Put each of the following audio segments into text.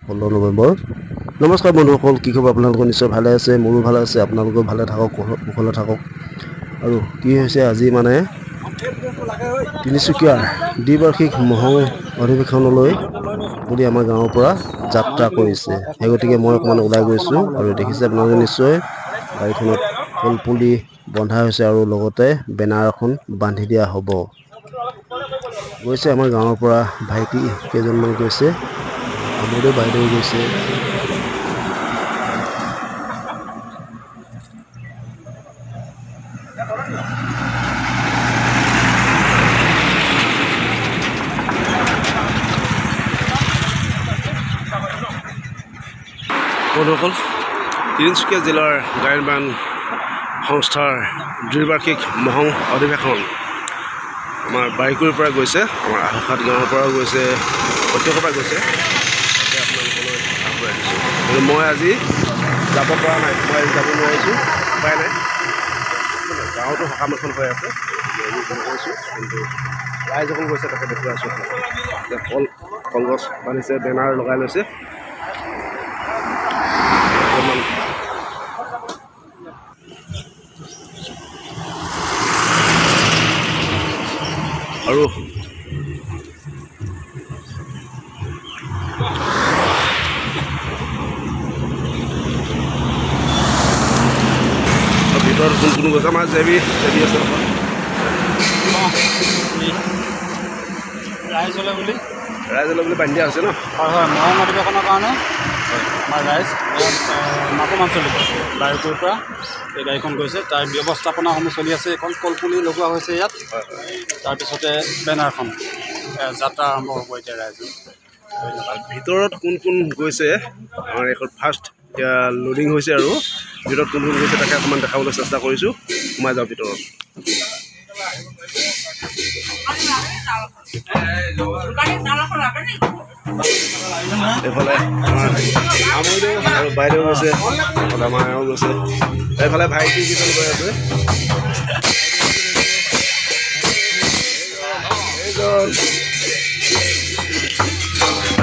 16 নৱেম্বৰ। নমস্কাৰ বন্ধুসকল, কি খবৰ? আপোনালোকৰ নিশ্চয় ভালে আছে, মোৰো ভালে আছে। আপোনালোকেও ভালে থাকক, কুশলে থাকক। আৰু কি হৈছে, আজি মানে তিনিচুকীয়াৰ দ্বিবাৰ্ষিক মহোৎসৱ অধিৱেশনলৈ বুলি আমাৰ গাঁৱৰ পৰা যাত্ৰা কৰিছে। সেই গতিকে মই অকণমান ওলাই গৈছোঁ আৰু দেখিছে আপোনালোকে নিশ্চয় গাড়ীখনত ফুলপুলি বন্ধা হৈছে আৰু লগতে বেনাৰ এখন বান্ধি দিয়া হ'ব। গৈছে আমাৰ গাঁৱৰ পৰা ভাইটি কেইজনমান গৈছে, আমোদে বাইদেউ গৈছে। বন্ধুসকল, তিনিচুকীয়া জিলাৰ গায়ন সংস্থাৰ দ্বিবাৰ্ষিক মহং অধিৱেশন আমাৰ বাৰিকুৰিৰ পৰা গৈছে, আমাৰ আশাত গাঁৱৰ পৰাও গৈছে, প্ৰত্যেকৰ পৰা গৈছে। আপোনালোকলৈ আগবঢ়াই দিছোঁ। কিন্তু মই আজি যাব পৰা নাই, মই আজি যাব নোৱাৰিছোঁ, উপায় নাই। গাঁৱতো সকাম এখন হৈ আছে, গৈছোঁ, কিন্তু ৰাইজ অকল গৈছে, তাকে দেখুৱাই আছোঁ। এতিয়া কলগছ বান্ধিছে, বেনাৰ লগাই লৈছে। আৰু ভিতৰত কোন কোন গৈছে? আমাৰ জেবি আছে ৰাইজলৈ বুলি বান্ধি দিয়া হৈছে ন? হয় হয়, মহং অধিৱেশনৰ কাৰণে আমাৰ ৰাইজ মাকুম আঞ্চলিক বাৰিকুৰিৰ পৰা এই গাড়ীখন গৈছে। তাৰ ব্যৱস্থাপনাসমূহ চলি আছে। এখন কলপুলি লগোৱা হৈছে ইয়াত। তাৰপিছতে বেনাৰখন যাত্ৰা আৰম্ভ হ'ব এতিয়া ৰাইজৰ। ভিতৰত কোন কোন গৈছে? আমাৰ এখন ফাৰ্ষ্ট এতিয়া লোডিং হৈছে আৰু ভিতৰত কোন কোন গৈছে তাকে অকণমান দেখাবলৈ চেষ্টা কৰিছোঁ। সোমাই যাওঁ ভিতৰত। এইফালে আমৈদেউ আৰু বাইদেউ গৈছে, এইফালে আমাৰ এওঁ গৈছে, এইফালে ভাইটি কেইজন গৈ আছে।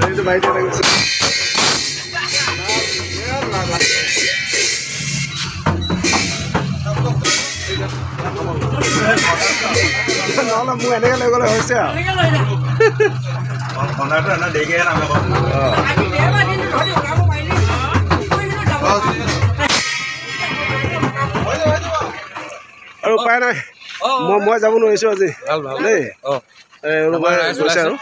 এইজন ভাইটি এটা গৈছে। নহ'লে মোৰ এনেকৈ লৈ গ'লে হৈছে আৰু আৰু উপায় নাই, মই যাব নোৱাৰিছোঁ আজি দেই। গৈছে আৰু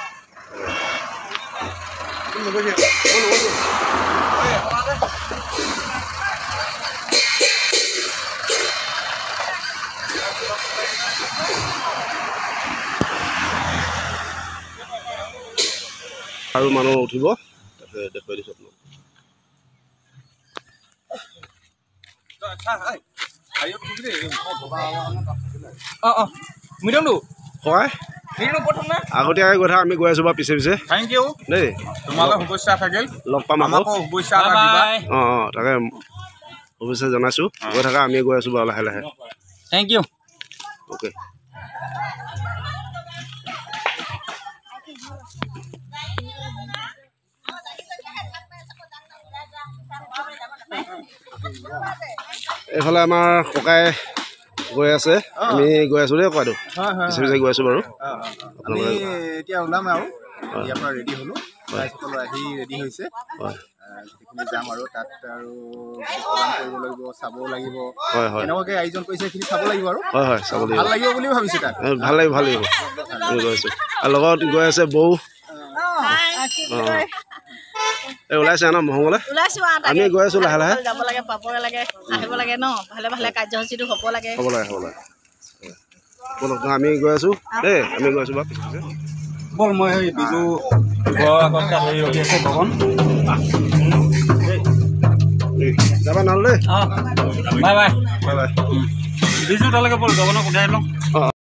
আৰু মানুহ উঠিব, তাকে দেখুৱাই দিছোঁ আপোনাক। আগতীয়াকৈ গৈ থাকা, আমি গৈ আছোঁ বাৰু পিছে পিছে। থেংক ইউ দেই, তোমালৈ শুভেচ্ছা থাকিল, লগ পাম আকৌ। শুভেচ্ছা তাকে শুভেচ্ছা জনাইছোঁ। গৈ থাকা, আমি গৈ আছোঁ বাৰু লাহে লাহে। Thank you. অ'কে। এইফালে আমাৰ ককাই গৈ আছে, আমি গৈ আছোঁ দেই ককাইদেউ, পিছে পিছে গৈ আছোঁ বাৰু। আমি এতিয়া ওলাম আৰু ইয়াৰ পৰা ৰেডি হ'লোঁ, ৰাইজসকল আহি ৰেডি হৈছে। গোটেইখিনি যাম আৰু তাত আৰু প্ৰগ্ৰাম কৰিব লাগিব, চাব লাগিব। এনেকুৱাকৈ আয়োজন কৰিছে, সেইখিনি চাব লাগিব আৰু চাব লাগিব, ভাল লাগিব বুলি ভাবিছোঁ। তাত ভাল লাগিব আমি গৈ আছোঁ। আৰু লগত গৈ আছে বৌ। ওলাইছে ন মহঙলৈ? আমি গৈ আছোঁ লাহে লাহে। যাব লাগে, পাব লাগে, আহিব লাগে ন, ভালে ভালে কাৰ্যসূচীটো হ'ব লাগে। আমি গৈ আছোঁ দেই, আমি গৈ আছোঁ বাৰু পিছে পিছে। ব'ল, মই সেই বিজু ঘৰৰ আগত হেৰি ৰখি আছে ভৱন। যাবা নহ'লে দেই। Bye bye bye bye. Biju তালৈকে ব'ল, ভৱনক উঠাই লওঁ।